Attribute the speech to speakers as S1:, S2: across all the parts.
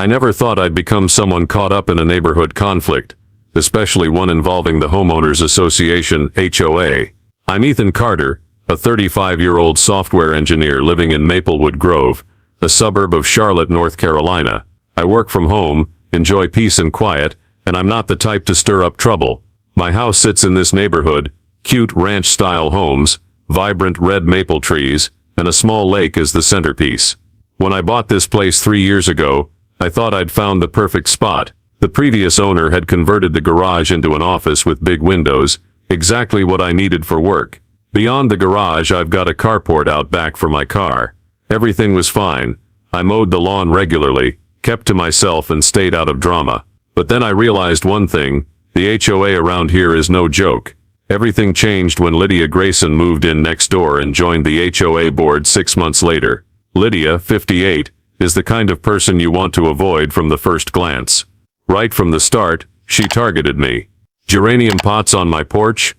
S1: I never thought I'd become someone caught up in a neighborhood conflict, especially one involving the Homeowners Association, HOA. I'm Ethan Carter, a 35-year-old software engineer living in Maplewood Grove, a suburb of Charlotte, North Carolina. I work from home, enjoy peace and quiet, and I'm not the type to stir up trouble. My house sits in this neighborhood, cute ranch-style homes, vibrant red maple trees, and a small lake is the centerpiece. When I bought this place 3 years ago, I thought I'd found the perfect spot. The previous owner had converted the garage into an office with big windows, exactly what I needed for work. Beyond the garage, I've got a carport out back for my car. Everything was fine. I mowed the lawn regularly, kept to myself and stayed out of drama. But then I realized one thing, the HOA around here is no joke. Everything changed when Lydia Grayson moved in next door and joined the HOA board 6 months later. Lydia, 58, is the kind of person you want to avoid from the first glance. Right from the start, she targeted me. Geranium pots on my porch?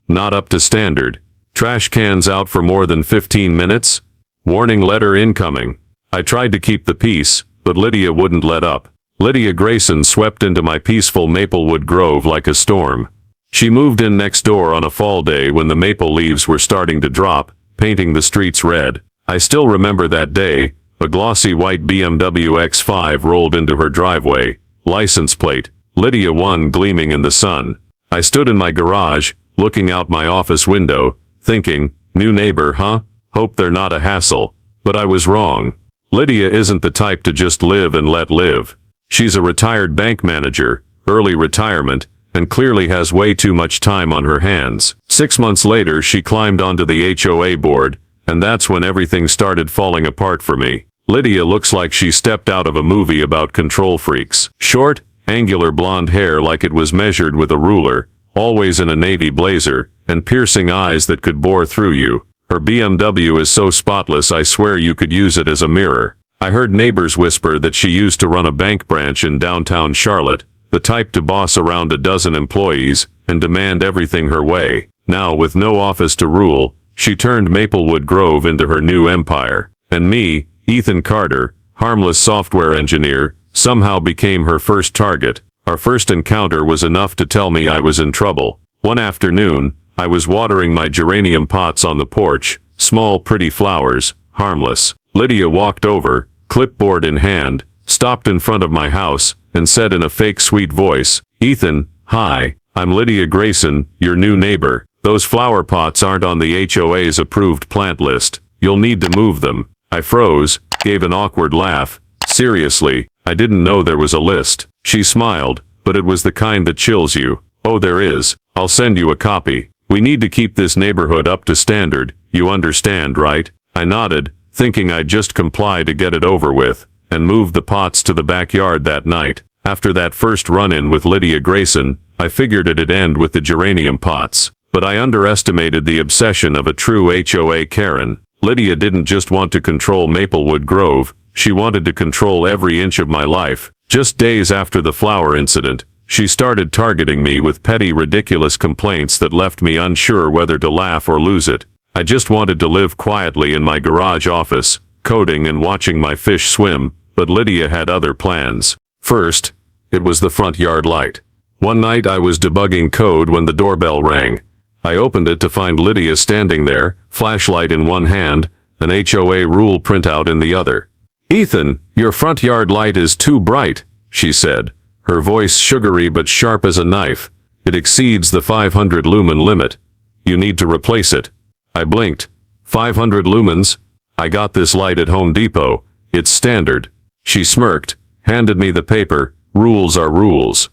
S1: Not up to standard. Trash cans out for more than 15 minutes? Warning letter incoming. I tried to keep the peace, but Lydia wouldn't let up. Lydia Grayson swept into my peaceful Maplewood Grove like a storm. She moved in next door on a fall day when the maple leaves were starting to drop, painting the streets red. I still remember that day. A glossy white BMW X5 rolled into her driveway, license plate, Lydia 1 gleaming in the sun. I stood in my garage, looking out my office window, thinking, new neighbor, huh? Hope they're not a hassle. But I was wrong. Lydia isn't the type to just live and let live. She's a retired bank manager, early retirement, and clearly has way too much time on her hands. 6 months later, she climbed onto the HOA board, and that's when everything started falling apart for me. Lydia looks like she stepped out of a movie about control freaks. Short, angular blonde hair like it was measured with a ruler, always in a navy blazer, and piercing eyes that could bore through you. Her BMW is so spotless I swear you could use it as a mirror. I heard neighbors whisper that she used to run a bank branch in downtown Charlotte, the type to boss around a dozen employees and demand everything her way. Now, with no office to rule, she turned Maplewood Grove into her new empire. And me, Ethan Carter, harmless software engineer, somehow became her first target. Our first encounter was enough to tell me I was in trouble. One afternoon, I was watering my geranium pots on the porch, small pretty flowers, harmless. Lydia walked over, clipboard in hand, stopped in front of my house, and said in a fake sweet voice, "Ethan, hi, I'm Lydia Grayson, your new neighbor. Those flower pots aren't on the HOA's approved plant list. You'll need to move them." I froze, gave an awkward laugh. Seriously, I didn't know there was a list. She smiled, but it was the kind that chills you. "Oh, there is. I'll send you a copy. We need to keep this neighborhood up to standard, you understand, right?" I nodded, thinking I'd just comply to get it over with, and moved the pots to the backyard that night. After that first run-in with Lydia Grayson, I figured it'd end with the geranium pots. But I underestimated the obsession of a true HOA Karen. Lydia didn't just want to control Maplewood Grove, she wanted to control every inch of my life. Just days after the flower incident, she started targeting me with petty, ridiculous complaints that left me unsure whether to laugh or lose it. I just wanted to live quietly in my garage office, coding and watching my fish swim, but Lydia had other plans. First, it was the front yard light. One night I was debugging code when the doorbell rang. I opened it to find Lydia standing there, flashlight in one hand, an HOA rule printout in the other. "Ethan, your front yard light is too bright," she said, her voice sugary but sharp as a knife. "It exceeds the 500 lumen limit. You need to replace it." I blinked. 500 lumens? I got this light at Home Depot. It's standard. She smirked, handed me the paper. "Rules are rules."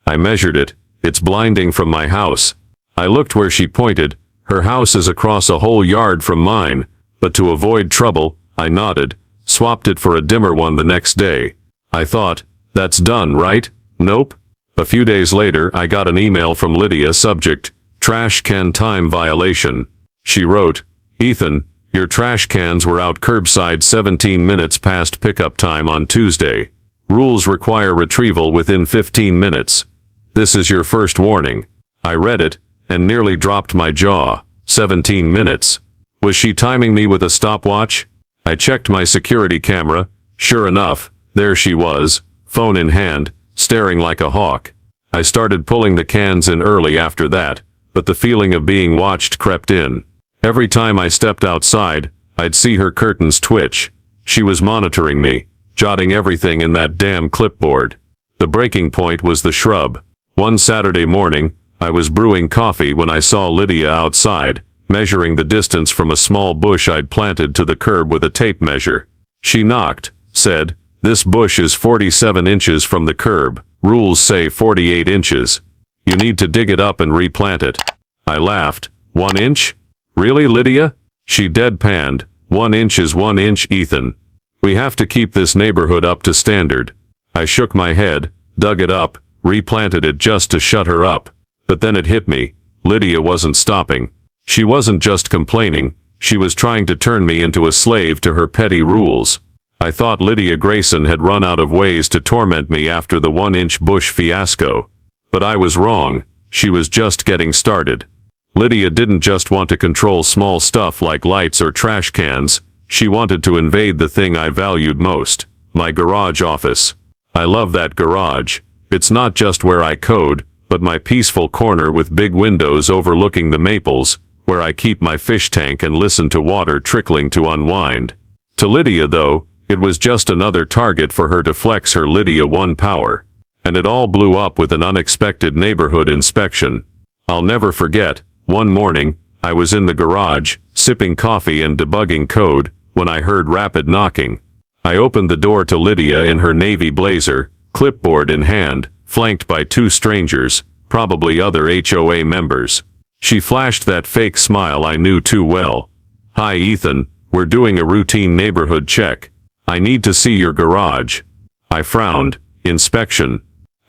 S1: I measured it. "It's blinding from my house." I looked where she pointed. Her house is across a whole yard from mine, but to avoid trouble, I nodded, swapped it for a dimmer one the next day. I thought, that's done, right? Nope. A few days later, I got an email from Lydia, subject, "Trash can time violation." She wrote, "Ethan, your trash cans were out curbside 17 minutes past pickup time on Tuesday. Rules require retrieval within 15 minutes. This is your first warning." I read it, and nearly dropped my jaw. 17 minutes. Was she timing me with a stopwatch? I checked my security camera. Sure enough, there she was, phone in hand, staring like a hawk. I started pulling the cans in early after that, but the feeling of being watched crept in. Every time I stepped outside, I'd see her curtains twitch. She was monitoring me, jotting everything in that damn clipboard. The breaking point was the shrub. One Saturday morning, I was brewing coffee when I saw Lydia outside, measuring the distance from a small bush I'd planted to the curb with a tape measure. She knocked, said, "This bush is 47 inches from the curb. Rules say 48 inches. You need to dig it up and replant it." I laughed. 1 inch? Really, Lydia? She deadpanned. 1 inch is 1 inch, Ethan. We have to keep this neighborhood up to standard. I shook my head, dug it up, replanted it just to shut her up. But then it hit me. Lydia wasn't stopping. She wasn't just complaining, she was trying to turn me into a slave to her petty rules. I thought Lydia Grayson had run out of ways to torment me after the 1-inch bush fiasco. But I was wrong. She was just getting started. Lydia didn't just want to control small stuff like lights or trash cans. She wanted to invade the thing I valued most, my garage office. I love that garage. It's not just where I code, but my peaceful corner with big windows overlooking the maples, where I keep my fish tank and listen to water trickling to unwind. To Lydia, though, it was just another target for her to flex her Lydia 1 power. And it all blew up with an unexpected neighborhood inspection. I'll never forget, one morning, I was in the garage, sipping coffee and debugging code, when I heard rapid knocking. I opened the door to Lydia in her navy blazer, clipboard in hand, flanked by 2 strangers, probably other HOA members. She flashed that fake smile I knew too well. "Hi Ethan, we're doing a routine neighborhood check. I need to see your garage." I frowned. "Inspection?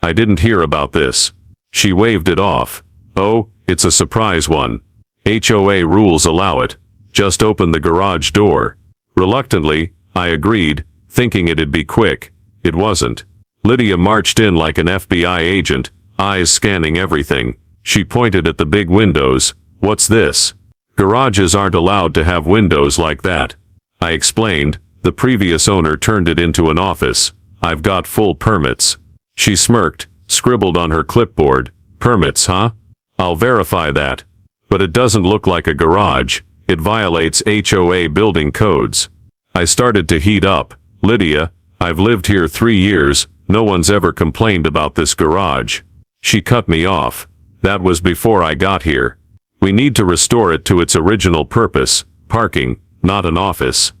S1: I didn't hear about this." She waved it off. "Oh, it's a surprise one. HOA rules allow it. Just open the garage door." Reluctantly, I agreed, thinking it'd be quick. It wasn't. Lydia marched in like an FBI agent, eyes scanning everything. She pointed at the big windows. "What's this?" "Garages aren't allowed to have windows like that." I explained. "The previous owner turned it into an office. I've got full permits." She smirked, scribbled on her clipboard. "Permits, huh? I'll verify that. But it doesn't look like a garage. It violates HOA building codes." I started to heat up. "Lydia, I've lived here 3 years. No one's ever complained about this garage." She cut me off. "That was before I got here. We need to restore it to its original purpose, parking, not an office."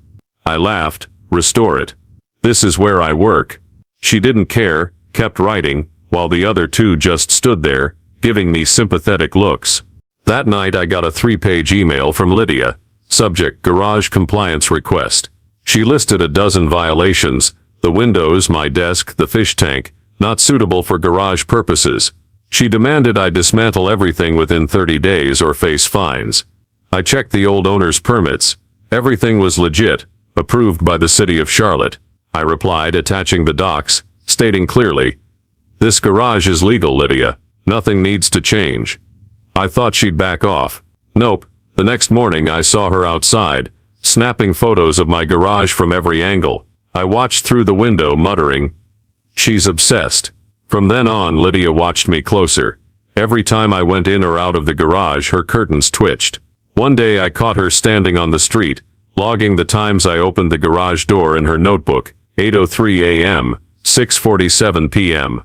S1: I laughed. "Restore it? This is where I work." She didn't care, kept writing, while the other 2 just stood there, giving me sympathetic looks. That night I got a 3-page email from Lydia. Subject: garage compliance request. She listed a dozen violations: the windows, my desk, the fish tank, not suitable for garage purposes. She demanded I dismantle everything within 30 days or face fines. I checked the old owner's permits. Everything was legit, approved by the city of Charlotte. I replied, attaching the docs, stating clearly, "This garage is legal, Lydia. Nothing needs to change." I thought she'd back off. Nope. The next morning I saw her outside, snapping photos of my garage from every angle. I watched through the window, muttering, "She's obsessed." From then on, Lydia watched me closer. Every time I went in or out of the garage, her curtains twitched. One day I caught her standing on the street, logging the times I opened the garage door in her notebook: 8:03 a.m., 6:47 p.m.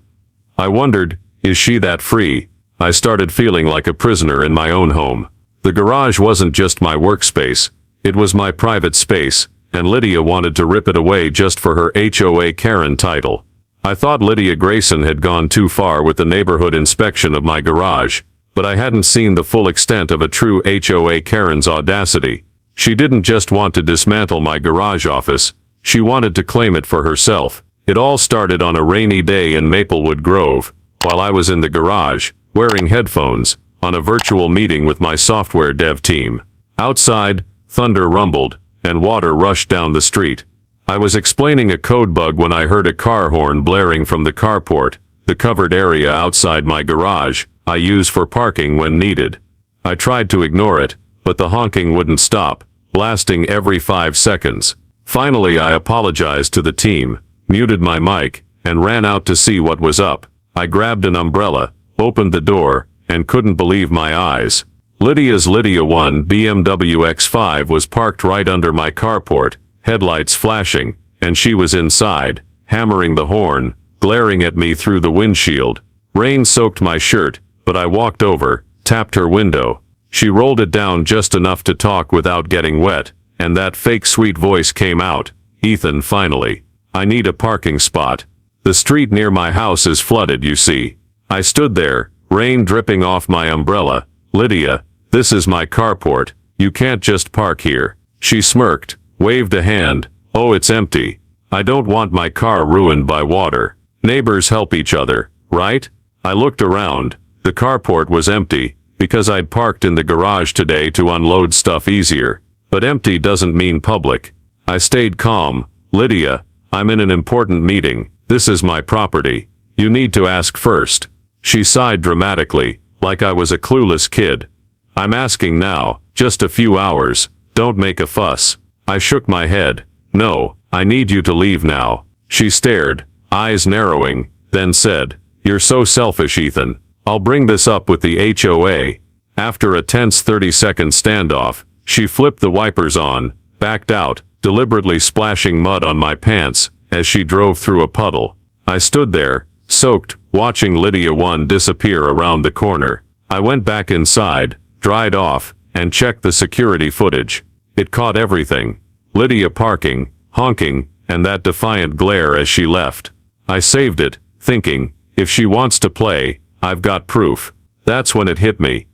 S1: I wondered, is she that free? I started feeling like a prisoner in my own home. The garage wasn't just my workspace, it was my private space, and Lydia wanted to rip it away just for her HOA Karen title. I thought Lydia Grayson had gone too far with the neighborhood inspection of my garage, but I hadn't seen the full extent of a true HOA Karen's audacity. She didn't just want to dismantle my garage office, she wanted to claim it for herself. It all started on a rainy day in Maplewood Grove, while I was in the garage, wearing headphones, on a virtual meeting with my software dev team. Outside, thunder rumbled, and water rushed down the street. I was explaining a code bug when I heard a car horn blaring from the carport, the covered area outside my garage, I use for parking when needed. I tried to ignore it, but the honking wouldn't stop, blasting every 5 seconds. Finally I apologized to the team, muted my mic, and ran out to see what was up. I grabbed an umbrella, opened the door, and couldn't believe my eyes. Lydia's Lydia 1 BMW X5 was parked right under my carport, headlights flashing, and she was inside, hammering the horn, glaring at me through the windshield. Rain soaked my shirt, but I walked over, tapped her window. She rolled it down just enough to talk without getting wet, and that fake sweet voice came out. "Ethan, finally. I need a parking spot. The street near my house is flooded, you see." I stood there, rain dripping off my umbrella. "Lydia, this is my carport. You can't just park here." She smirked, waved a hand. "Oh, it's empty. I don't want my car ruined by water. Neighbors help each other, right?" I looked around. The carport was empty, because I'd parked in the garage today to unload stuff easier. But empty doesn't mean public. I stayed calm. "Lydia, I'm in an important meeting. This is my property. You need to ask first." She sighed dramatically, like I was a clueless kid. "I'm asking now, just a few hours. Don't make a fuss." I shook my head. "No, I need you to leave now." She stared, eyes narrowing, then said, "You're so selfish, Ethan. I'll bring this up with the HOA." After a tense 30-second standoff, she flipped the wipers on, backed out, deliberately splashing mud on my pants as she drove through a puddle. I stood there, soaked, watching Lydia 1 disappear around the corner. I went back inside, dried off, and checked the security footage. It caught everything. Lydia parking, honking, and that defiant glare as she left. I saved it, thinking, if she wants to play, I've got proof. That's when it hit me.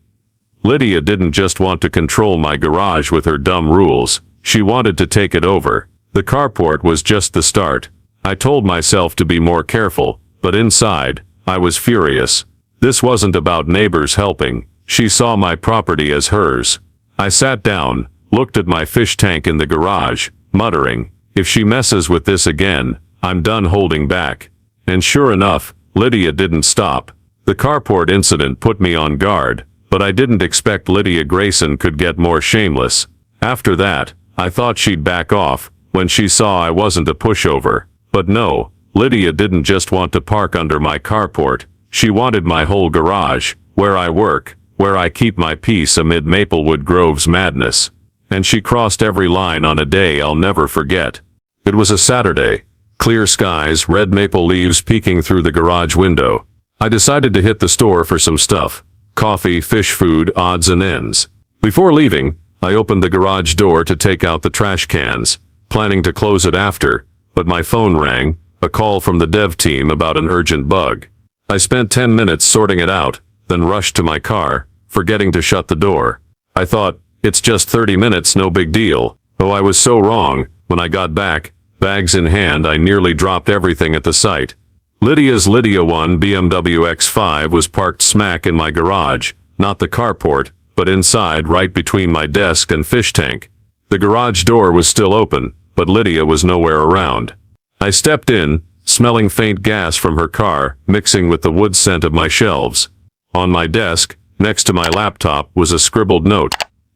S1: Lydia didn't just want to control my garage with her dumb rules. She wanted to take it over. The carport was just the start. I told myself to be more careful, but inside, I was furious. This wasn't about neighbors helping. She saw my property as hers. I sat down, looked at my fish tank in the garage, muttering, if she messes with this again, I'm done holding back. And sure enough, Lydia didn't stop. The carport incident put me on guard, but I didn't expect Lydia Grayson could get more shameless. After that, I thought she'd back off when she saw I wasn't a pushover. But no, Lydia didn't just want to park under my carport. She wanted my whole garage, where I work, where I keep my peace amid Maplewood Grove's madness. And she crossed every line on a day I'll never forget. It was a Saturday. Clear skies, red maple leaves peeking through the garage window. I decided to hit the store for some stuff. Coffee, fish food, odds and ends. Before leaving, I opened the garage door to take out the trash cans, planning to close it after, but my phone rang, a call from the dev team about an urgent bug. I spent 10 minutes sorting it out, then rushed to my car, forgetting to shut the door. I thought, it's just 30 minutes, no big deal. Oh, I was so wrong. When I got back, bags in hand, I nearly dropped everything at the site. Lydia's Lydia 1 BMW X5 was parked smack in my garage, not the carport, but inside right between my desk and fish tank. The garage door was still open, but Lydia was nowhere around. I stepped in, smelling faint gas from her car, mixing with the wood scent of my shelves. On my desk, next to my laptop, was a scribbled note.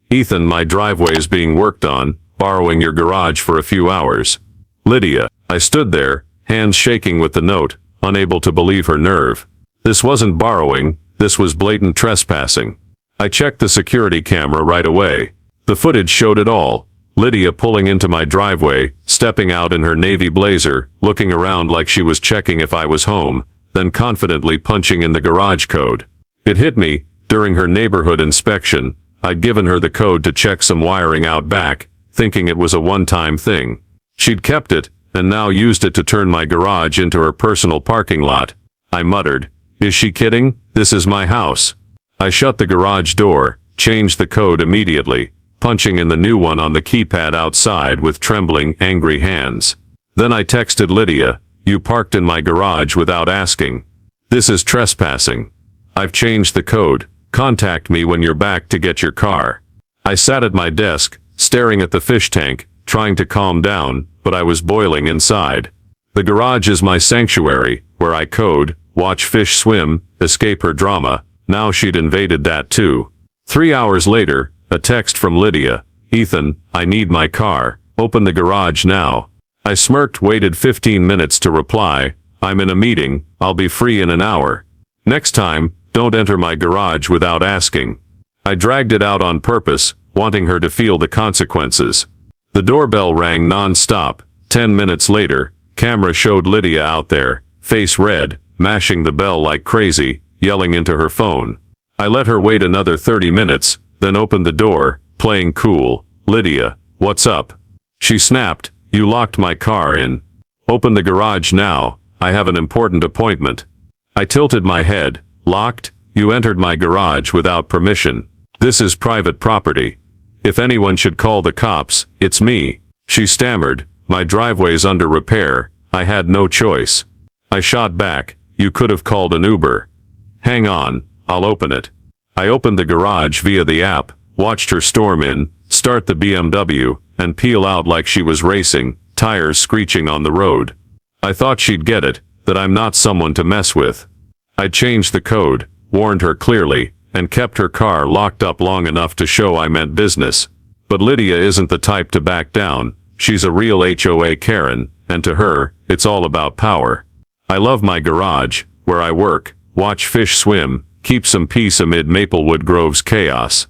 S1: Ethan, my driveway is being worked on, borrowing your garage for a few hours. Lydia. I stood there, hands shaking with the note, unable to believe her nerve. This wasn't borrowing, this was blatant trespassing. I checked the security camera right away. The footage showed it all. Lydia pulling into my driveway, stepping out in her navy blazer, looking around like she was checking if I was home, then confidently punching in the garage code. It hit me, during her neighborhood inspection, I'd given her the code to check some wiring out back, thinking it was a one-time thing. She'd kept it, and now used it to turn my garage into her personal parking lot. I muttered, is she kidding? This is my house. I shut the garage door, changed the code immediately, punching in the new one on the keypad outside with trembling, angry hands. Then I texted Lydia, you parked in my garage without asking. This is trespassing. I've changed the code. Contact me when you're back to get your car. I sat at my desk, staring at the fish tank, trying to calm down, but I was boiling inside. The garage is my sanctuary, where I code, watch fish swim, escape her drama. Now she'd invaded that too. 3 hours later, a text from Lydia. Ethan, I need my car. Open the garage now. I smirked, waited 15 minutes to reply. I'm in a meeting, I'll be free in an hour. Next time, don't enter my garage without asking. I dragged it out on purpose, wanting her to feel the consequences. The doorbell rang non-stop. 10 minutes later, camera showed Lydia out there, face red, mashing the bell like crazy, yelling into her phone. I let her wait another 30 minutes, then opened the door, playing cool. "Lydia, what's up?" She snapped, "You locked my car in. Open the garage now, I have an important appointment." I tilted my head. "Locked? You entered my garage without permission. This is private property. If anyone should call the cops, it's me." She stammered, "My driveway's under repair, I had no choice." I shot back, "You could have called an Uber." "Hang on, I'll open it." I opened the garage via the app, watched her storm in, start the BMW, and peel out like she was racing, tires screeching on the road. I thought she'd get it, that I'm not someone to mess with. I changed the code, warned her clearly, and kept her car locked up long enough to show I meant business. But Lydia isn't the type to back down. She's a real HOA Karen, and to her, it's all about power. I love my garage, where I work, watch fish swim, keep some peace amid Maplewood Grove's chaos.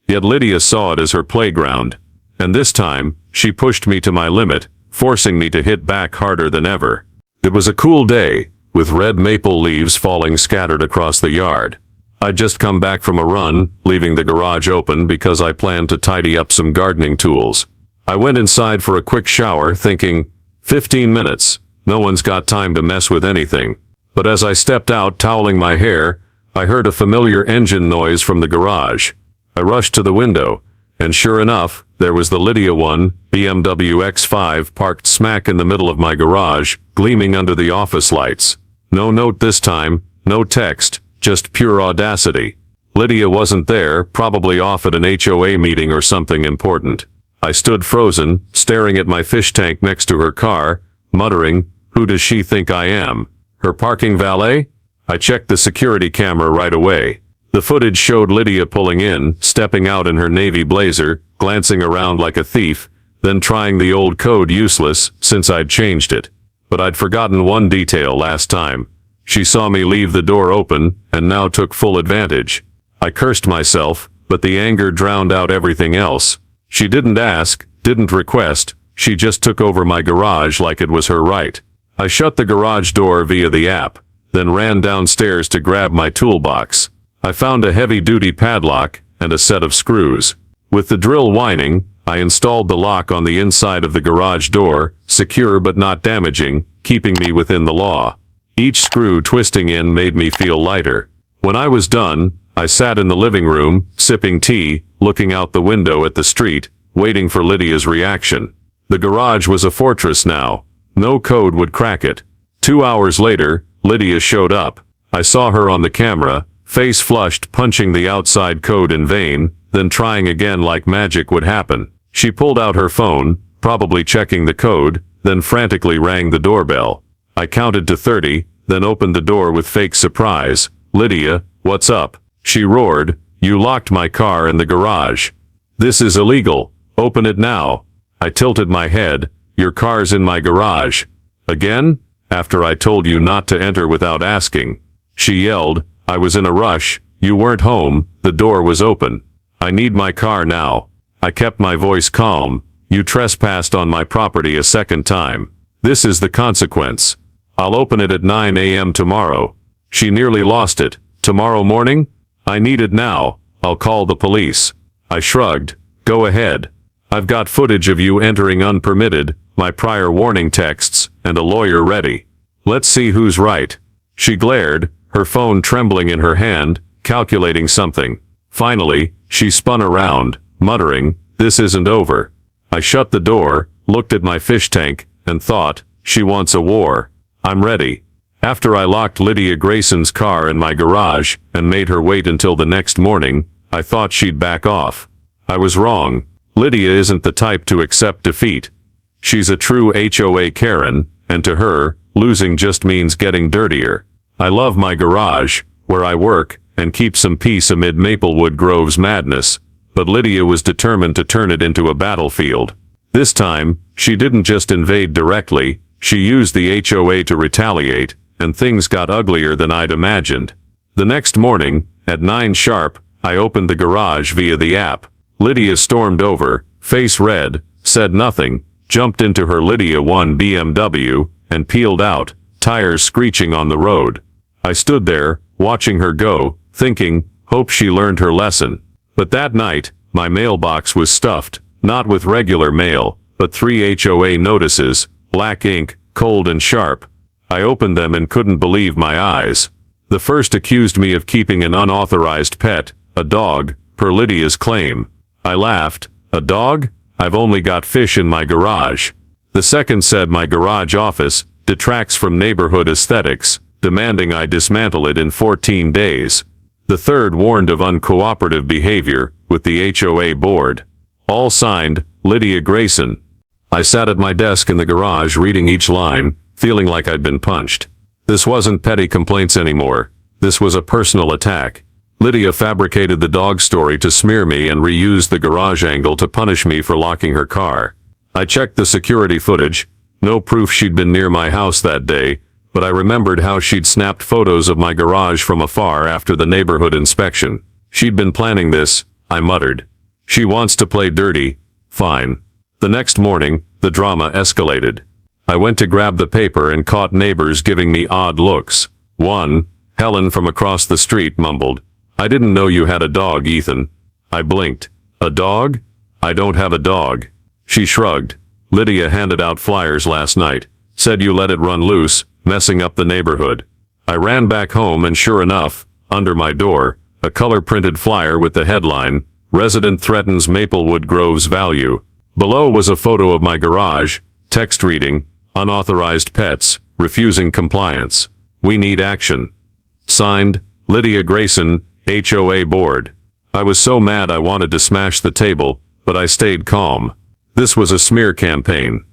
S1: Yet Lydia saw it as her playground. And this time, she pushed me to my limit, forcing me to hit back harder than ever. It was a cool day, with red maple leaves falling scattered across the yard. I'd just come back from a run, leaving the garage open because I planned to tidy up some gardening tools. I went inside for a quick shower, thinking, 15 minutes, no one's got time to mess with anything. But as I stepped out toweling my hair, I heard a familiar engine noise from the garage. I rushed to the window, and sure enough, there was the Lydia 1 BMW X5 parked smack in the middle of my garage, gleaming under the office lights. No note this time, no text, just pure audacity. Lydia wasn't there, probably off at an HOA meeting or something important. I stood frozen, staring at my fish tank next to her car, muttering, "Who does she think I am? Her parking valet?" I checked the security camera right away. The footage showed Lydia pulling in, stepping out in her navy blazer, glancing around like a thief, then trying the old code useless since I'd changed it. But I'd forgotten one detail last time. She saw me leave the door open, and now took full advantage. I cursed myself, but the anger drowned out everything else. She didn't ask, didn't request, she just took over my garage like it was her right. I shut the garage door via the app, then ran downstairs to grab my toolbox. I found a heavy-duty padlock and a set of screws. With the drill whining, I installed the lock on the inside of the garage door, secure but not damaging, keeping me within the law. Each screw twisting in made me feel lighter. When I was done, I sat in the living room, sipping tea, looking out the window at the street, waiting for Lydia's reaction. The garage was a fortress now. No code would crack it. 2 hours later, Lydia showed up. I saw her on the camera, face flushed, punching the outside code in vain, then trying again like magic would happen. She pulled out her phone, probably checking the code, then frantically rang the doorbell. I counted to 30, then opened the door with fake surprise. "Lydia, what's up?" She roared, "You locked my car in the garage. This is illegal. Open it now." I tilted my head. "Your car's in my garage." "Again? After I told you not to enter without asking." She yelled. "I was in a rush. You weren't home. The door was open. I need my car now." I kept my voice calm. "You trespassed on my property a second time. This is the consequence. I'll open it at 9 a.m. tomorrow." She nearly lost it. "Tomorrow morning? I need it now. I'll call the police." I shrugged. "Go ahead. I've got footage of you entering unpermitted, my prior warning texts, and a lawyer ready. Let's see who's right." She glared, her phone trembling in her hand, calculating something. Finally, she spun around, muttering, "This isn't over." I shut the door, looked at my fish tank, and thought, she wants a war. I'm ready. After I locked Lydia Grayson's car in my garage and made her wait until the next morning, I thought she'd back off. I was wrong. Lydia isn't the type to accept defeat. She's a true HOA Karen, and to her, losing just means getting dirtier. I love my garage, where I work, and keep some peace amid Maplewood Grove's madness, but Lydia was determined to turn it into a battlefield. This time, she didn't just invade directly, She used the HOA to retaliate, and things got uglier than I'd imagined. The next morning, at 9 sharp, I opened the garage via the app. Lydia stormed over, face red, said nothing, jumped into her Lydia 1 BMW, and peeled out, tires screeching on the road. I stood there, watching her go, thinking, hope she learned her lesson. But that night, my mailbox was stuffed, not with regular mail, but 3 HOA notices, black ink, cold and sharp. I opened them and couldn't believe my eyes. The first accused me of keeping an unauthorized pet, a dog, per Lydia's claim. I laughed. A dog? I've only got fish in my garage. The second said my garage office detracts from neighborhood aesthetics, demanding I dismantle it in 14 days. The third warned of uncooperative behavior with the HOA board. All signed, Lydia Grayson. I sat at my desk in the garage reading each line, feeling like I'd been punched. This wasn't petty complaints anymore. This was a personal attack. Lydia fabricated the dog story to smear me and reused the garage angle to punish me for locking her car. I checked the security footage. No proof she'd been near my house that day, but I remembered how she'd snapped photos of my garage from afar after the neighborhood inspection. She'd been planning this, I muttered. She wants to play dirty. Fine. The next morning, the drama escalated. I went to grab the paper and caught neighbors giving me odd looks. One, Helen from across the street, mumbled, "I didn't know you had a dog, Ethan." I blinked. "A dog? I don't have a dog." She shrugged. "Lydia handed out flyers last night. Said you let it run loose, messing up the neighborhood." I ran back home and sure enough, under my door, a color-printed flyer with the headline, "Resident Threatens Maplewood Grove's Value." Below was a photo of my garage, text reading, "Unauthorized pets, refusing compliance. We need action." Signed, Lydia Grayson, HOA Board. I was so mad I wanted to smash the table, but I stayed calm. This was a smear campaign.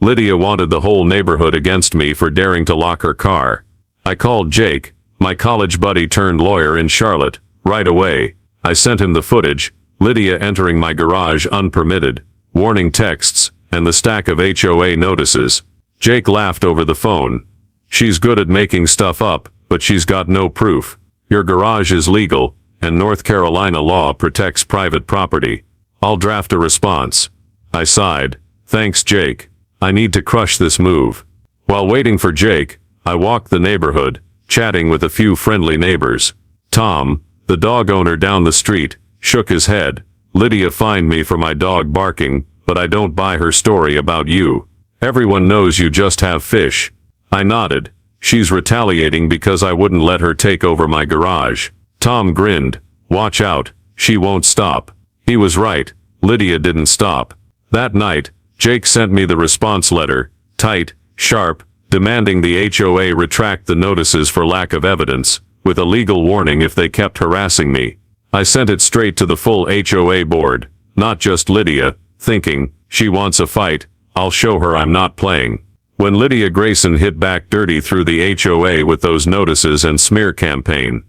S1: Lydia wanted the whole neighborhood against me for daring to lock her car. I called Jake, my college buddy turned lawyer in Charlotte, right away. I sent him the footage, Lydia entering my garage unpermitted, warning texts, and the stack of HOA notices. Jake laughed over the phone. "She's good at making stuff up, but she's got no proof. Your garage is legal, and North Carolina law protects private property. I'll draft a response." I sighed. "Thanks, Jake. I need to crush this move." While waiting for Jake, I walked the neighborhood, chatting with a few friendly neighbors. Tom, the dog owner down the street, shook his head. "Lydia fined me for my dog barking, but I don't buy her story about you. Everyone knows you just have fish." I nodded. "She's retaliating because I wouldn't let her take over my garage." Tom grinned. "Watch out, she won't stop." He was right. Lydia didn't stop. That night, Jake sent me the response letter, tight, sharp, demanding the HOA retract the notices for lack of evidence, with a legal warning if they kept harassing me. I sent it straight to the full HOA board, not just Lydia, thinking, she wants a fight, I'll show her I'm not playing. When Lydia Grayson hit back dirty through the HOA with those notices and smear campaign,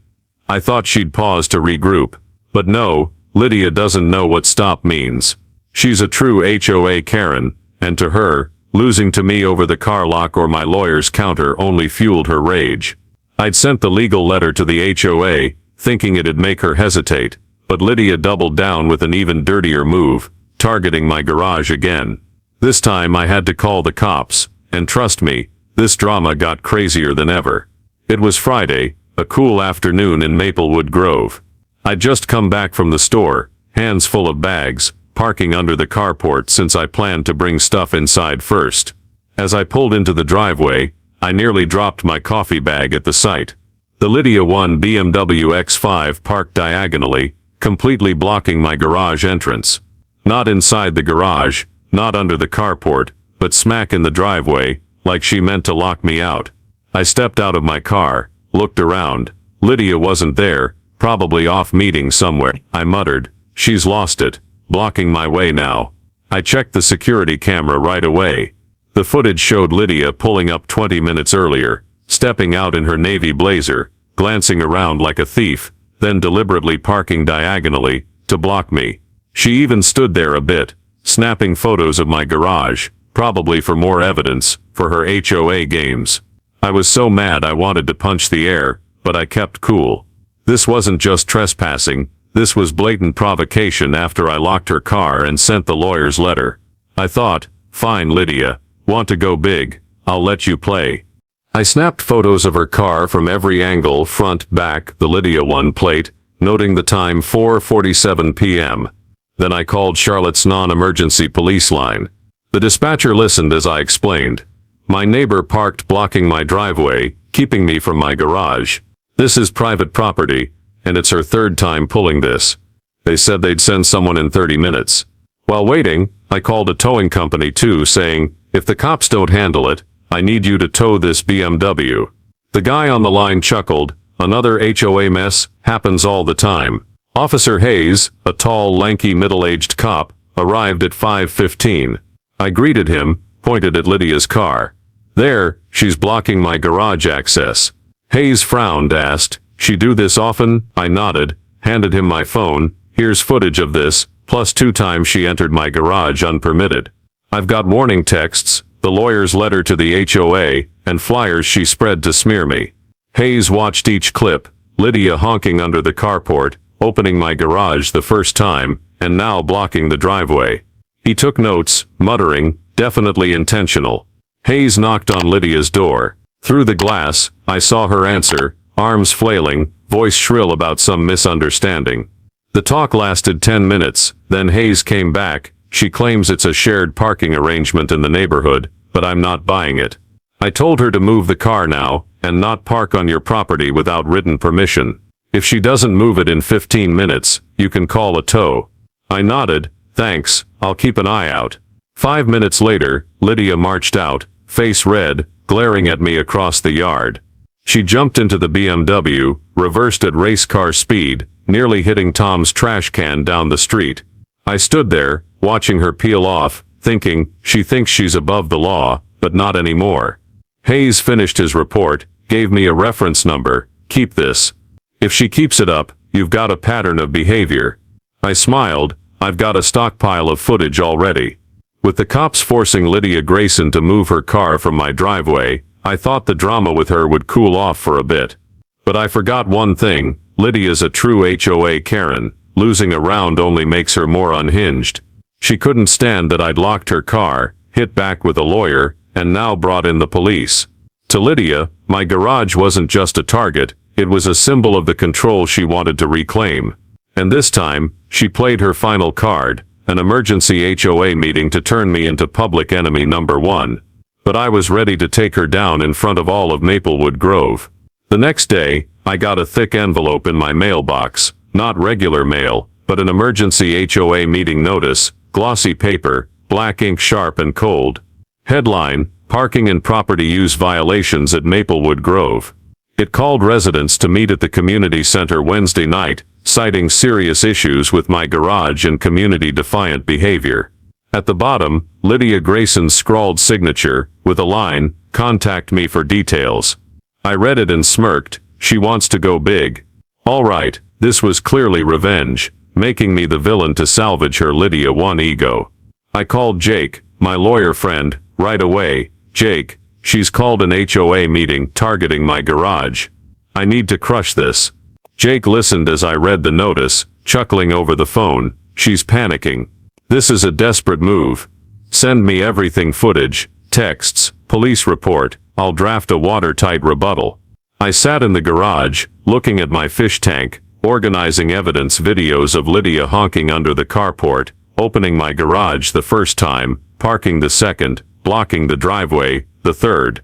S1: I thought she'd pause to regroup. But no, Lydia doesn't know what stop means. She's a true HOA Karen, and to her, losing to me over the car lock or my lawyer's counter only fueled her rage. I'd sent the legal letter to the HOA, thinking it'd make her hesitate, but Lydia doubled down with an even dirtier move, targeting my garage again. This time I had to call the cops, and trust me, this drama got crazier than ever. It was Friday, a cool afternoon in Maplewood Grove. I'd just come back from the store, hands full of bags, parking under the carport since I planned to bring stuff inside first. As I pulled into the driveway, I nearly dropped my coffee bag at the sight. The Lydia 1 BMW X5 parked diagonally, completely blocking my garage entrance. Not inside the garage, not under the carport, but smack in the driveway, like she meant to lock me out. I stepped out of my car, looked around. Lydia wasn't there, probably off meeting somewhere. I muttered, "She's lost it, blocking my way now." I checked the security camera right away. The footage showed Lydia pulling up 20 minutes earlier, stepping out in her navy blazer, glancing around like a thief, then deliberately parking diagonally, to block me. She even stood there a bit, snapping photos of my garage, probably for more evidence, for her HOA games. I was so mad I wanted to punch the air, but I kept cool. This wasn't just trespassing, this was blatant provocation after I locked her car and sent the lawyer's letter. I thought, fine Lydia, want to go big, I'll let you play. I snapped photos of her car from every angle, front, back, the Lydia 1 plate, noting the time 4:47 p.m. Then I called Charlotte's non-emergency police line. The dispatcher listened as I explained. My neighbor parked blocking my driveway, keeping me from my garage. This is private property, and it's her third time pulling this. They said they'd send someone in 30 minutes. While waiting, I called a towing company too, saying, if the cops don't handle it, I need you to tow this BMW. The guy on the line chuckled, another HOA mess, happens all the time. Officer Hayes, a tall, lanky, middle-aged cop, arrived at 5:15. I greeted him, pointed at Lydia's car. There, she's blocking my garage access. Hayes frowned, asked, she do this often? I nodded, handed him my phone, here's footage of this, plus 2 times she entered my garage unpermitted. I've got warning texts, the lawyer's letter to the HOA, and flyers she spread to smear me. Hayes watched each clip, Lydia honking under the carport, opening my garage the first time, and now blocking the driveway. He took notes, muttering, definitely intentional. Hayes knocked on Lydia's door. Through the glass, I saw her answer, arms flailing, voice shrill about some misunderstanding. The talk lasted 10 minutes, then Hayes came back. She claims it's a shared parking arrangement in the neighborhood, but I'm not buying it. I told her to move the car now, and not park on your property without written permission. If she doesn't move it in 15 minutes, you can call a tow. I nodded, thanks, I'll keep an eye out. 5 minutes later, Lydia marched out, face red, glaring at me across the yard. She jumped into the BMW, reversed at race car speed, nearly hitting Tom's trash can down the street. I stood there, watching her peel off, thinking, she thinks she's above the law, but not anymore. Hayes finished his report, gave me a reference number, keep this. If she keeps it up, you've got a pattern of behavior. I smiled, I've got a stockpile of footage already. With the cops forcing Lydia Grayson to move her car from my driveway, I thought the drama with her would cool off for a bit. But I forgot one thing, Lydia's a true HOA Karen. Losing a round only makes her more unhinged. She couldn't stand that I'd locked her car, hit back with a lawyer, and now brought in the police. To Lydia, my garage wasn't just a target, it was a symbol of the control she wanted to reclaim. And this time, she played her final card, an emergency HOA meeting to turn me into public enemy number 1. But I was ready to take her down in front of all of Maplewood Grove. The next day, I got a thick envelope in my mailbox, not regular mail, but an emergency HOA meeting notice, glossy paper, black ink sharp and cold. Headline, Parking and Property Use Violations at Maplewood Grove. It called residents to meet at the community center Wednesday night, citing serious issues with my garage and community-defiant behavior. At the bottom, Lydia Grayson's scrawled signature, with a line, contact me for details. I read it and smirked, she wants to go big. All right, this was clearly revenge, making me the villain to salvage her Lydia 1 ego. I called Jake, my lawyer friend, right away. Jake, she's called an HOA meeting targeting my garage. I need to crush this. Jake listened as I read the notice, chuckling over the phone. She's panicking. This is a desperate move. Send me everything, footage, texts, police report, I'll draft a watertight rebuttal. I sat in the garage, looking at my fish tank, organizing evidence, videos of Lydia honking under the carport, opening my garage the first time, parking the second, blocking the driveway, the third.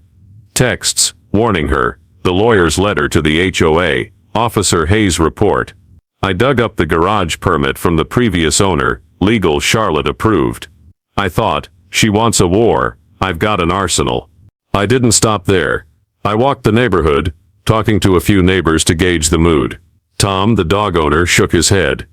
S1: Texts, warning her, the lawyer's letter to the HOA, Officer Hayes' report. I dug up the garage permit from the previous owner, legal, Charlotte approved. I thought, she wants a war, I've got an arsenal. I didn't stop there. I walked the neighborhood, talking to a few neighbors to gauge the mood. Tom, the dog owner, shook his head.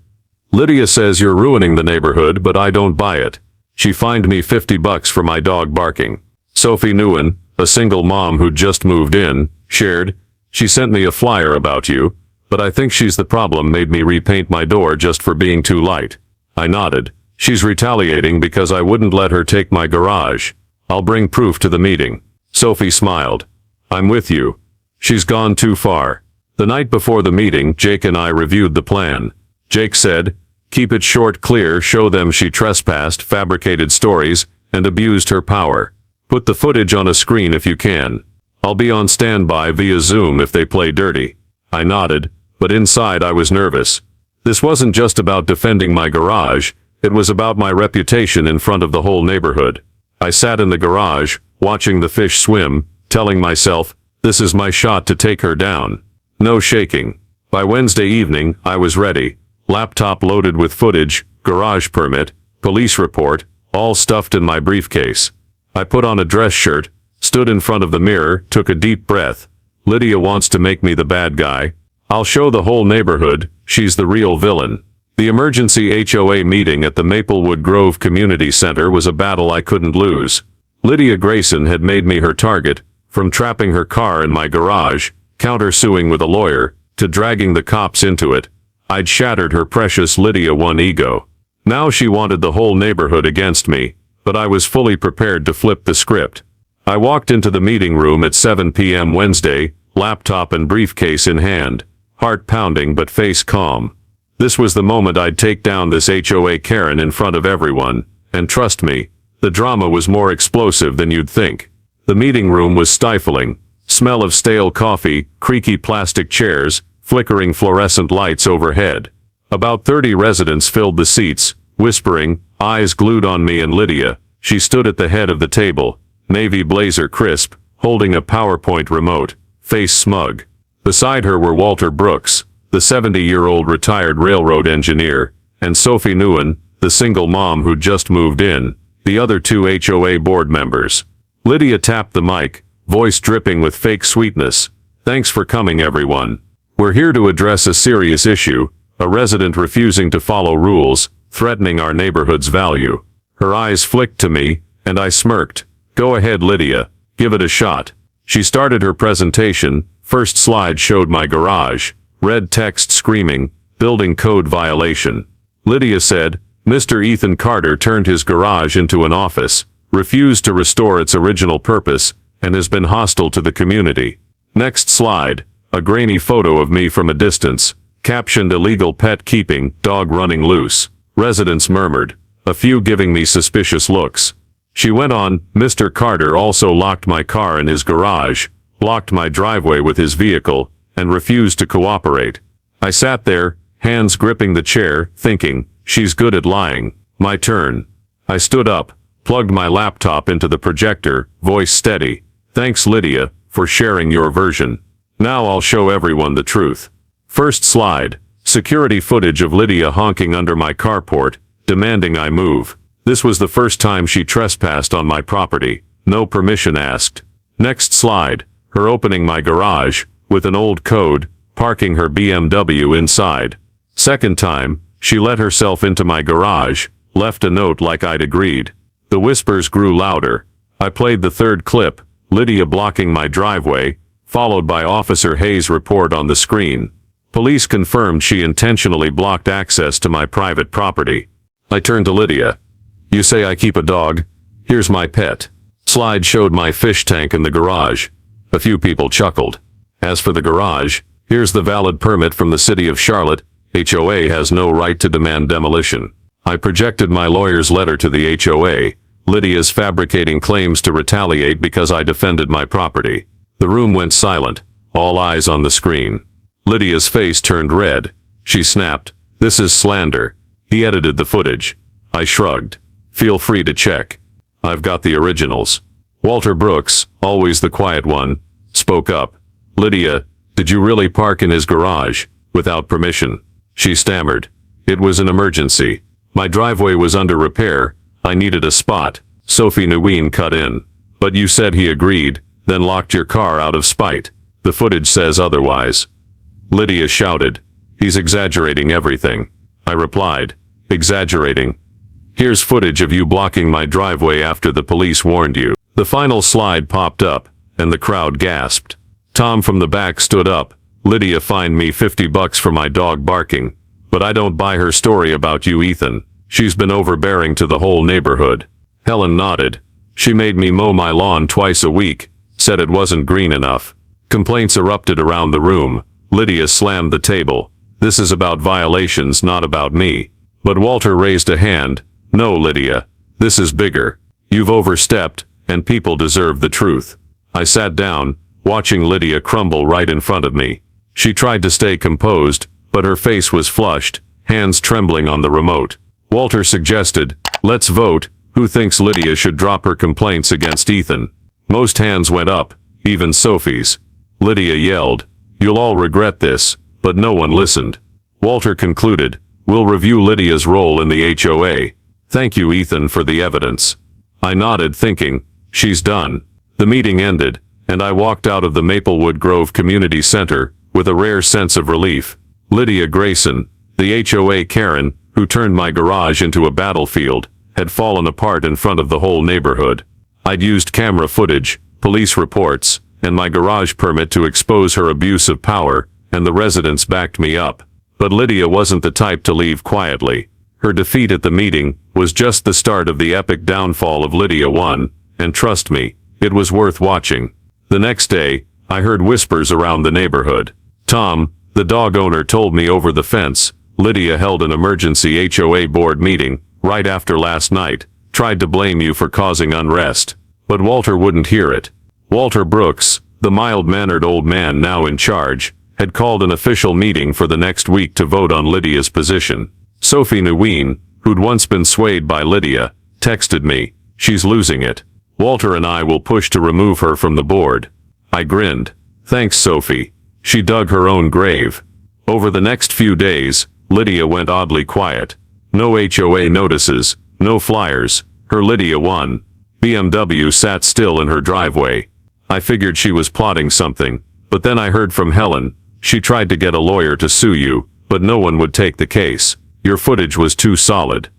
S1: Lydia says you're ruining the neighborhood, but I don't buy it. She fined me $50 for my dog barking. Sophie Newen, a single mom who'd just moved in, shared, she sent me a flyer about you, but I think she's the problem, made me repaint my door just for being too light. I nodded. She's retaliating because I wouldn't let her take my garage. I'll bring proof to the meeting. Sophie smiled. I'm with you. She's gone too far. The night before the meeting, Jake and I reviewed the plan. Jake said, keep it short, clear, show them she trespassed, fabricated stories, and abused her power. Put the footage on a screen if you can. I'll be on standby via Zoom if they play dirty. I nodded, but inside I was nervous. This wasn't just about defending my garage, it was about my reputation in front of the whole neighborhood. I sat in the garage, watching the fish swim, telling myself, this is my shot to take her down. No shaking. By Wednesday evening, I was ready. Laptop loaded with footage, garage permit, police report, all stuffed in my briefcase. I put on a dress shirt, stood in front of the mirror, took a deep breath. Lydia wants to make me the bad guy. I'll show the whole neighborhood, she's the real villain. The emergency HOA meeting at the Maplewood Grove Community Center was a battle I couldn't lose. Lydia Grayson had made me her target, from trapping her car in my garage, countersuing with a lawyer, to dragging the cops into it. I'd shattered her precious Lydia One ego. Now she wanted the whole neighborhood against me, but I was fully prepared to flip the script. I walked into the meeting room at 7 p.m. Wednesday, laptop and briefcase in hand, heart pounding but face calm. This was the moment I'd take down this HOA Karen in front of everyone, and trust me, the drama was more explosive than you'd think. The meeting room was stifling. Smell of stale coffee, creaky plastic chairs, flickering fluorescent lights overhead. About 30 residents filled the seats, whispering, eyes glued on me and Lydia. She stood at the head of the table, navy blazer crisp, holding a PowerPoint remote, face smug. Beside her were Walter Brooks, the 70-year-old retired railroad engineer, and Sophie Nguyen, the single mom who'd just moved in, the other two HOA board members. Lydia tapped the mic, voice dripping with fake sweetness. Thanks for coming, everyone. We're here to address a serious issue, a resident refusing to follow rules, threatening our neighborhood's value. Her eyes flicked to me, and I smirked. Go ahead, Lydia. Give it a shot. She started her presentation. First slide showed my garage. Red text screaming, building code violation. Lydia said, Mr. Ethan Carter turned his garage into an office, refused to restore its original purpose, and has been hostile to the community. Next slide, a grainy photo of me from a distance, captioned illegal pet keeping, dog running loose. Residents murmured, a few giving me suspicious looks. She went on, Mr. Carter also locked my car in his garage, blocked my driveway with his vehicle, and refused to cooperate. I sat there, hands gripping the chair, thinking, she's good at lying. My turn. I stood up, plugged my laptop into the projector, voice steady. Thanks, Lydia, for sharing your version. Now I'll show everyone the truth. First slide, security footage of Lydia honking under my carport, demanding I move. This was the first time she trespassed on my property. No permission asked. Next slide, her opening my garage, with an old code, parking her BMW inside. Second time, she let herself into my garage, left a note like I'd agreed. The whispers grew louder. I played the third clip, Lydia blocking my driveway, followed by Officer Hayes' report on the screen. Police confirmed she intentionally blocked access to my private property. I turned to Lydia. You say I keep a dog? Here's my pet. Slide showed my fish tank in the garage. A few people chuckled. As for the garage, here's the valid permit from the city of Charlotte. HOA has no right to demand demolition. I projected my lawyer's letter to the HOA. Lydia's fabricating claims to retaliate because I defended my property. The room went silent, all eyes on the screen. Lydia's face turned red. She snapped, "This is slander." He edited the footage. I shrugged. "Feel free to check. I've got the originals." Walter Brooks, always the quiet one, spoke up. "Lydia, did you really park in his garage, without permission?" She stammered. "It was an emergency. My driveway was under repair. I needed a spot." Sophie Nguyen cut in. "But you said he agreed, then locked your car out of spite. The footage says otherwise." Lydia shouted, "He's exaggerating everything." I replied, "Exaggerating? Here's footage of you blocking my driveway after the police warned you." The final slide popped up, and the crowd gasped. Tom from the back stood up. "Lydia fined me $50 for my dog barking. But I don't buy her story about you, Ethan. She's been overbearing to the whole neighborhood." Helen nodded. She made me mow my lawn twice a week, said it wasn't green enough. Complaints erupted around the room. Lydia slammed the table. This is about violations, not about me. But Walter raised a hand. No, Lydia. This is bigger. You've overstepped, and people deserve the truth. I sat down, watching Lydia crumble right in front of me. She tried to stay composed, but her face was flushed, hands trembling on the remote. Walter suggested, let's vote. Who thinks Lydia should drop her complaints against Ethan? Most hands went up, even Sophie's. Lydia yelled, you'll all regret this, but no one listened. Walter concluded, we'll review Lydia's role in the HOA. Thank you, Ethan, for the evidence. I nodded, thinking, she's done. The meeting ended, and I walked out of the Maplewood Grove Community Center with a rare sense of relief. Lydia Grayson, the HOA Karen, who turned my garage into a battlefield, had fallen apart in front of the whole neighborhood. I'd used camera footage, police reports, and my garage permit to expose her abuse of power, and the residents backed me up. But Lydia wasn't the type to leave quietly. Her defeat at the meeting was just the start of the epic downfall of Lydia 1, and trust me, it was worth watching. The next day, I heard whispers around the neighborhood. Tom, the dog owner, told me over the fence, Lydia held an emergency HOA board meeting right after last night, tried to blame you for causing unrest. But Walter wouldn't hear it. Walter Brooks, the mild-mannered old man now in charge, had called an official meeting for the next week to vote on Lydia's position. Sophie Nguyen, who'd once been swayed by Lydia, texted me, she's losing it. Walter and I will push to remove her from the board. I grinned. Thanks, Sophie. She dug her own grave. Over the next few days, Lydia went oddly quiet. No HOA notices, no flyers. Her Lydia 1 BMW sat still in her driveway. I figured she was plotting something, but then I heard from Helen. She tried to get a lawyer to sue you, but no one would take the case. Your footage was too solid.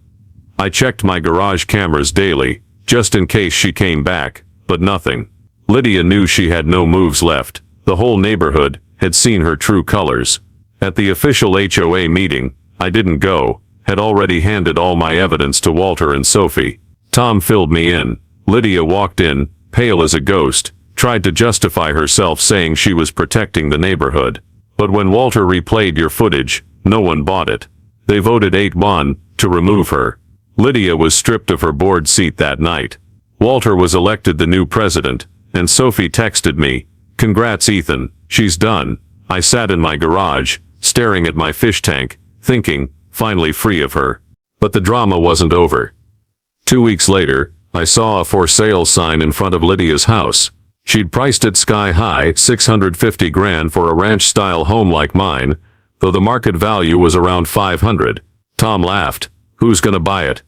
S1: I checked my garage cameras daily, just in case she came back, but nothing. Lydia knew she had no moves left. The whole neighborhood had seen her true colors. At the official HOA meeting, I didn't go, had already handed all my evidence to Walter and Sophie. Tom filled me in. Lydia walked in, pale as a ghost, tried to justify herself saying she was protecting the neighborhood. But when Walter replayed your footage, no one bought it. They voted 8-1 to remove her. Lydia was stripped of her board seat that night. Walter was elected the new president, and Sophie texted me, congrats, Ethan, she's done. I sat in my garage, staring at my fish tank, thinking, finally free of her. But the drama wasn't over. 2 weeks later, I saw a for sale sign in front of Lydia's house. She'd priced it sky high, $650,000 for a ranch-style home like mine, though the market value was around $500,000. Tom laughed. Who's gonna buy it?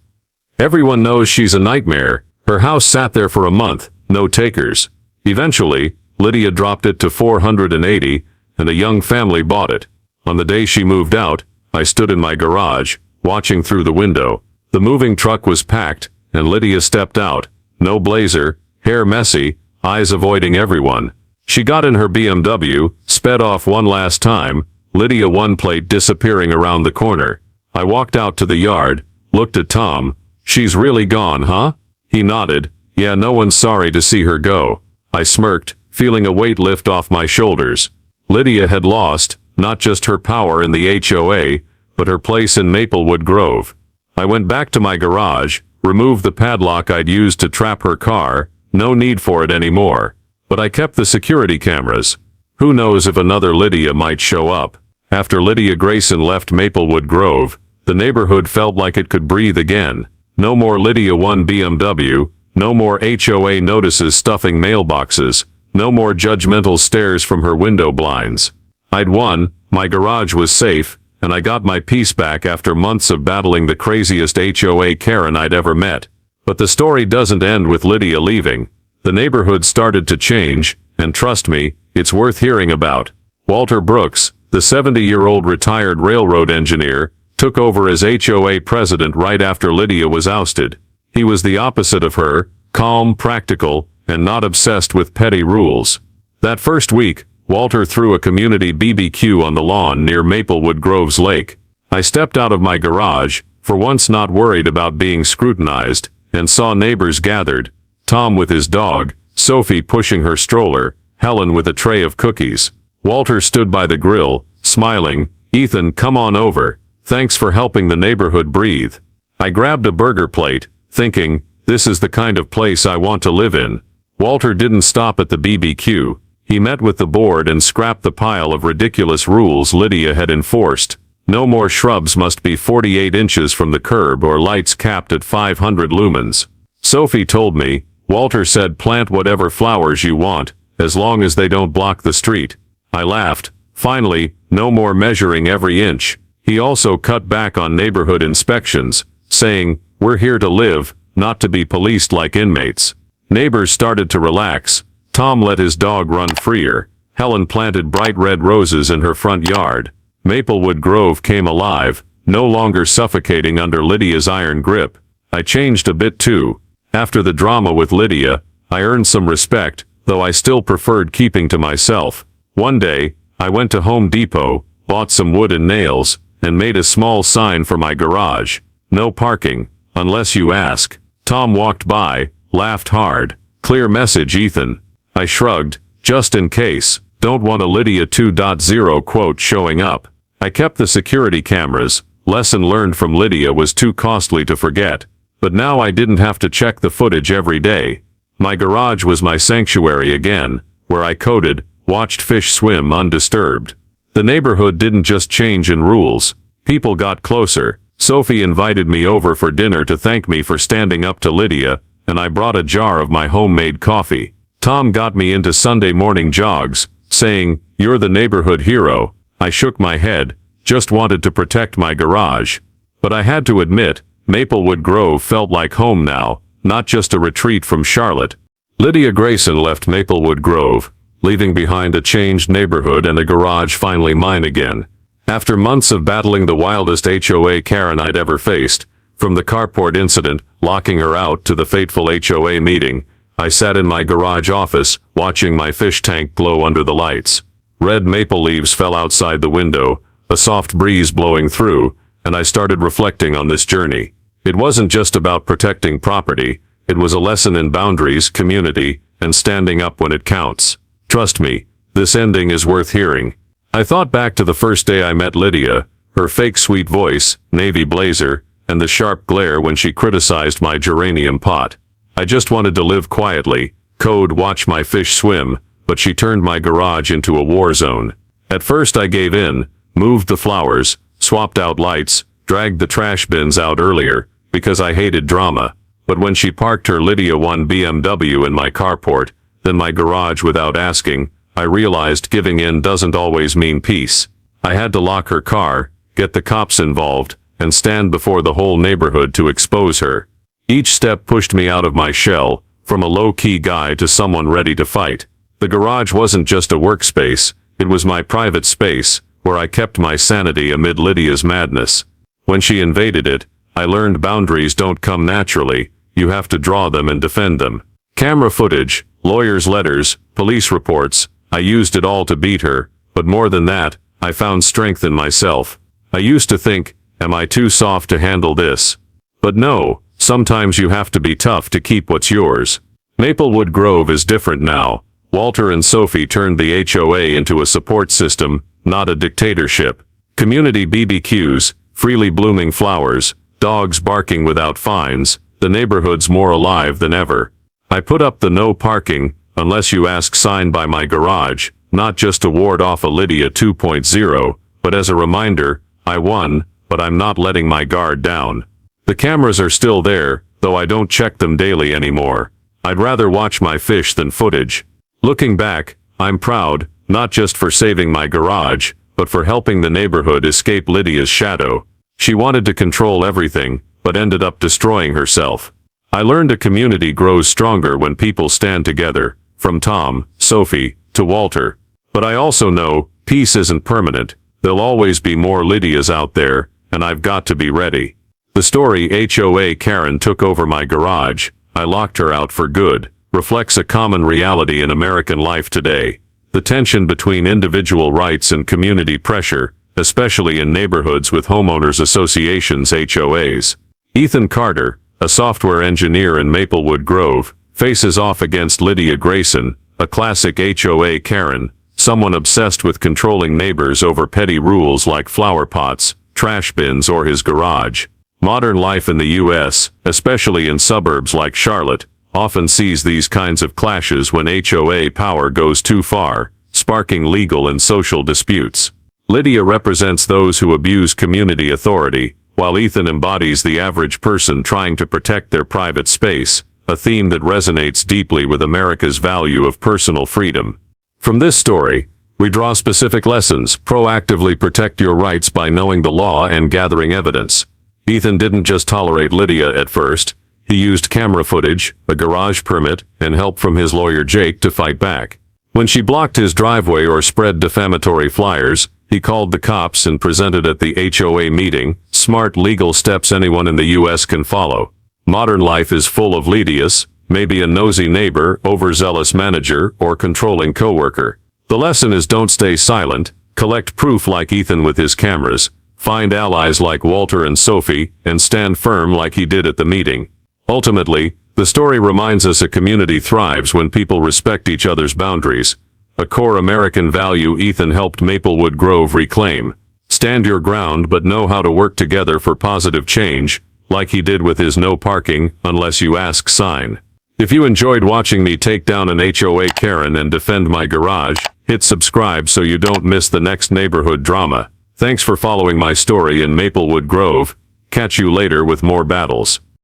S1: Everyone knows she's a nightmare. Her house sat there for a month, no takers. Eventually, Lydia dropped it to $480,000, and a young family bought it. On the day she moved out, I stood in my garage, watching through the window. The moving truck was packed, and Lydia stepped out. No blazer, hair messy, eyes avoiding everyone. She got in her BMW, sped off one last time, Lydia 1 plate disappearing around the corner. I walked out to the yard, looked at Tom. She's really gone, huh? He nodded. Yeah, no one's sorry to see her go. I smirked, feeling a weight lift off my shoulders. Lydia had lost, not just her power in the HOA, but her place in Maplewood Grove. I went back to my garage, removed the padlock I'd used to trap her car. No need for it anymore. But I kept the security cameras. Who knows if another Lydia might show up. After Lydia Grayson left Maplewood Grove, the neighborhood felt like it could breathe again. No more Lydia 1 BMW, no more HOA notices stuffing mailboxes, no more judgmental stares from her window blinds. I'd won, my garage was safe, and I got my peace back after months of battling the craziest HOA Karen I'd ever met. But the story doesn't end with Lydia leaving. The neighborhood started to change, and trust me, it's worth hearing about. Walter Brooks, the 70-year-old retired railroad engineer, took over as HOA president right after Lydia was ousted. He was the opposite of her, calm, practical, and not obsessed with petty rules. That first week, Walter threw a community BBQ on the lawn near Maplewood Grove's lake. I stepped out of my garage, for once not worried about being scrutinized, and saw neighbors gathered, Tom with his dog, Sophie pushing her stroller, Helen with a tray of cookies. Walter stood by the grill, smiling. "Ethan, come on over. Thanks for helping the neighborhood breathe." I grabbed a burger plate, thinking, this is the kind of place I want to live in. Walter didn't stop at the BBQ. He met with the board and scrapped the pile of ridiculous rules Lydia had enforced. No more shrubs must be 48 inches from the curb or lights capped at 500 lumens. Sophie told me, Walter said plant whatever flowers you want, as long as they don't block the street. I laughed. Finally, no more measuring every inch. He also cut back on neighborhood inspections, saying, "We're here to live, not to be policed like inmates." Neighbors started to relax. Tom let his dog run freer. Helen planted bright red roses in her front yard. Maplewood Grove came alive, no longer suffocating under Lydia's iron grip. I changed a bit too. After the drama with Lydia, I earned some respect, though I still preferred keeping to myself. One day, I went to Home Depot, bought some wood and nails, and made a small sign for my garage. "No parking, unless you ask." Tom walked by, laughed hard. "Clear message, Ethan." I shrugged, just in case. Don't want a Lydia 2.0 quote showing up. I kept the security cameras. Lesson learned from Lydia was too costly to forget. But now I didn't have to check the footage every day. My garage was my sanctuary again, where I coded, watched fish swim undisturbed. The neighborhood didn't just change in rules. People got closer. Sophie invited me over for dinner to thank me for standing up to Lydia, and I brought a jar of my homemade coffee. Tom got me into Sunday morning jogs, saying, "You're the neighborhood hero." I shook my head, just wanted to protect my garage. But I had to admit, Maplewood Grove felt like home now, not just a retreat from Charlotte. Lydia Grayson left Maplewood Grove, leaving behind a changed neighborhood and a garage finally mine again. After months of battling the wildest HOA Karen I'd ever faced, from the carport incident, locking her out, to the fateful HOA meeting, I sat in my garage office, watching my fish tank glow under the lights. Red maple leaves fell outside the window, a soft breeze blowing through, and I started reflecting on this journey. It wasn't just about protecting property, it was a lesson in boundaries, community, and standing up when it counts. Trust me, this ending is worth hearing. I thought back to the first day I met Lydia, her fake sweet voice, navy blazer, and the sharp glare when she criticized my geranium pot. I just wanted to live quietly, code, watch my fish swim, but she turned my garage into a war zone. At first I gave in, moved the flowers, swapped out lights, dragged the trash bins out earlier, because I hated drama. But when she parked her Lydia 1 BMW in my carport, then my garage without asking, I realized giving in doesn't always mean peace. I had to lock her car, get the cops involved, and stand before the whole neighborhood to expose her. Each step pushed me out of my shell, from a low-key guy to someone ready to fight. The garage wasn't just a workspace, it was my private space, where I kept my sanity amid Lydia's madness. When she invaded it, I learned boundaries don't come naturally, you have to draw them and defend them. Camera footage, lawyers' letters, police reports, I used it all to beat her, but more than that, I found strength in myself. I used to think, am I too soft to handle this? But no, sometimes you have to be tough to keep what's yours. Maplewood Grove is different now. Walter and Sophie turned the HOA into a support system, not a dictatorship. Community BBQs, freely blooming flowers, dogs barking without fines, the neighborhood's more alive than ever. I put up the no parking, unless you ask sign by my garage, not just to ward off a Lydia 2.0, but as a reminder, I won, but I'm not letting my guard down. The cameras are still there, though I don't check them daily anymore. I'd rather watch my fish than footage. Looking back, I'm proud, not just for saving my garage, but for helping the neighborhood escape Lydia's shadow. She wanted to control everything, but ended up destroying herself. I learned a community grows stronger when people stand together, from Tom, Sophie, to Walter. But I also know, peace isn't permanent. There'll always be more Lydias out there, and I've got to be ready. The story HOA Karen took over my garage, I locked her out for good, reflects a common reality in American life today. The tension between individual rights and community pressure, especially in neighborhoods with homeowners associations (HOAs). Ethan Carter, a software engineer in Maplewood Grove, faces off against Lydia Grayson, a classic HOA Karen, someone obsessed with controlling neighbors over petty rules like flower pots, trash bins, or his garage. Modern life in the U.S., especially in suburbs like Charlotte, often sees these kinds of clashes when HOA power goes too far, sparking legal and social disputes. Lydia represents those who abuse community authority, while Ethan embodies the average person trying to protect their private space, a theme that resonates deeply with America's value of personal freedom. From this story, we draw specific lessons. Proactively protect your rights by knowing the law and gathering evidence. Ethan didn't just tolerate Lydia at first. He used camera footage, a garage permit, and help from his lawyer Jake to fight back. When she blocked his driveway or spread defamatory flyers, he called the cops and presented at the HOA meeting. Smart legal steps anyone in the U.S. can follow. Modern life is full of Lydias, maybe a nosy neighbor, overzealous manager, or controlling coworker. The lesson is don't stay silent, collect proof like Ethan with his cameras, find allies like Walter and Sophie, and stand firm like he did at the meeting. Ultimately, the story reminds us a community thrives when people respect each other's boundaries, a core American value Ethan helped Maplewood Grove reclaim. Stand your ground but know how to work together for positive change, like he did with his no parking unless you ask sign. If you enjoyed watching me take down an HOA Karen and defend my garage, hit subscribe so you don't miss the next neighborhood drama. Thanks for following my story in Maplewood Grove. Catch you later with more battles.